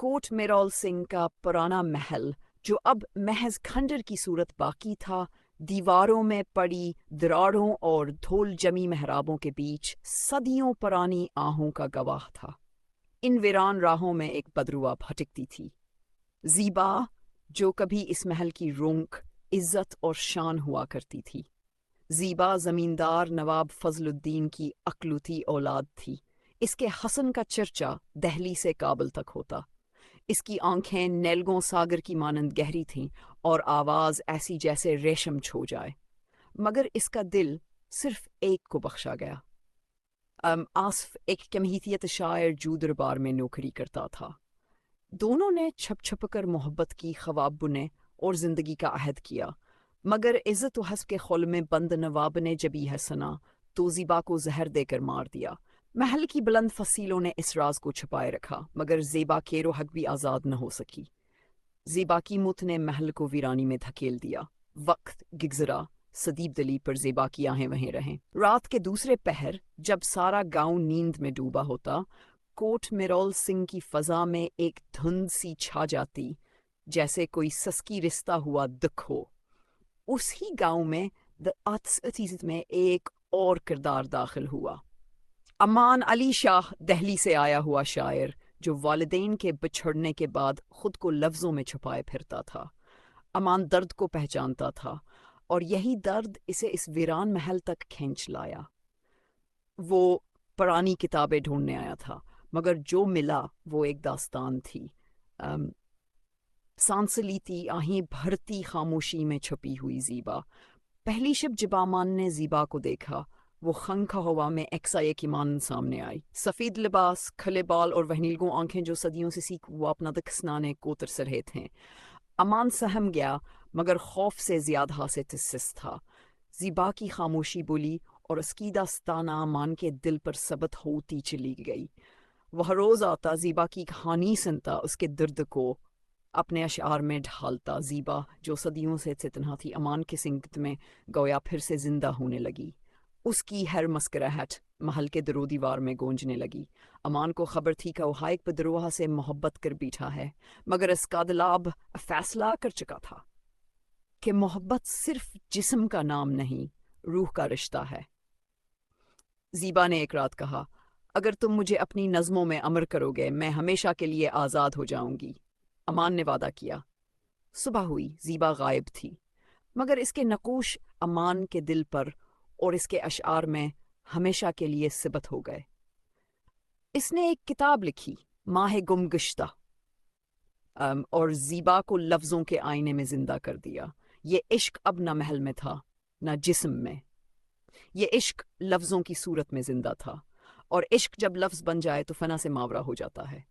Coat मेरौल Singh का पुराना महल, जो अब महज खंडर की सूरत बाकी था, दीवारों में पड़ी दरारों और धूल जमी मेहराबों के बीच सदियों पुरानी आहों का गवाह था। इन वीरान राहों में एक बदरुआ भटकती थी, ज़ीबा, जो कभी इस महल की रोंक, इज्जत और शान हुआ करती थी। ज़ीबा ज़मींदार नवाब फजलुद्दीन की अकलूती औलाद थी। इसके हसन का चर्चा दहली से काबुल तक होता। इसकी आंखें नेलगों सागर की मानंद गहरी थीं और आवाज़ ऐसी जैसे रेशम छो जाए। मगर इसका दिल सिर्फ एक को बख्शा गया। आसफ एक कमहीतियत शायर जू दरबार में नौकरी करता था। दोनों ने छप छप कर मोहब्बत की ख्वाब बुने और जिंदगी का अहद किया, मगर इज़्ज़त व हस्ब के खुल में बंद नवाब ने जब यह सुना तो ज़ीबा को जहर देकर मार दिया। महल की बुलंद फसीलों ने इस राज को छुपाए रखा, मगर ज़ेबा केरो हक भी आज़ाद न हो सकी। ज़ेबा की मौत ने महल को वीरानी में धकेल दिया। वक्त गुज़रा, सदीब दली पर ज़ेबा की आहें वहीं रहें। रात के दूसरे पहर, जब सारा गांव नींद में डूबा होता, कोट मेरौल सिंह की फजा में एक धुंध सी छा जाती, जैसे कोई सस्की रिश्ता हुआ दुख हो। उसी गांव में द अतीत में एक और किरदार दाखिल हुआ। अमान अली शाह, दहली से आया हुआ शायर, जो वालिदैन के बिछड़ने के बाद खुद को लफ्ज़ों में छुपाए फिरता था। अमान दर्द को पहचानता था और यही दर्द इसे इस वीरान महल तक खींच लाया। वो पुरानी किताबें ढूंढने आया था, मगर जो मिला वो एक दास्तान थी। सांसलीती आहें भरती खामोशी में छुपी हुई ज़ीबा। पहली शब जब अमान ने ज़ीबा को देखा, वो खंखा हवा में एक्साएक ईमान सामने आई। सफ़ेद लिबास, खले बाल और वह नीलगों आंखें जो सदियों से सीख वो अपना दखसनाने कोतर से रहे थे। अमान सहम गया, मगर खौफ से ज़्यादा से तिस्सिस था। ज़ीबा की खामोशी बोली और उसकी दास्ताना अमान के दिल पर सबत होती चली गई। वह रोज़ आता, ज़ीबा की कहानी सुनता, उसके दर्द को अपने अशार में ढालता। ज़ीबा, जो सदियों से तन्हा थी, अमान के सिंगत में गोया फिर से जिंदा होने लगी। उसकी हर मुस्कुराहट महल के दरो दीवार में गूंजने लगी। अमान को खबर थी कि वो हाइक बदरोहा से मोहब्बत कर बैठा है, मगर इसका दिलाब फैसला कर चुका था कि मोहब्बत सिर्फ जिस्म का नाम नहीं, रूह का रिश्ता है। ज़ीबा ने एक रात कहा, अगर तुम मुझे अपनी नज़मों में अमर करोगे, मैं हमेशा के लिए आज़ाद हो जाऊंगी। अमान ने वादा किया। सुबह हुई, ज़ीबा गायब थी, मगर इसके नकूश अमान के दिल पर और इसके अशआर में हमेशा के लिए सिबत हो गए। इसने एक किताब लिखी, माह गुमगश्ता, और ज़ीबा को लफ्ज़ों के आईने में जिंदा कर दिया। ये इश्क अब न महल में था, न जिस्म में। ये इश्क लफ्ज़ों की सूरत में जिंदा था, और इश्क जब लफ्ज़ बन जाए तो फना से मावरा हो जाता है।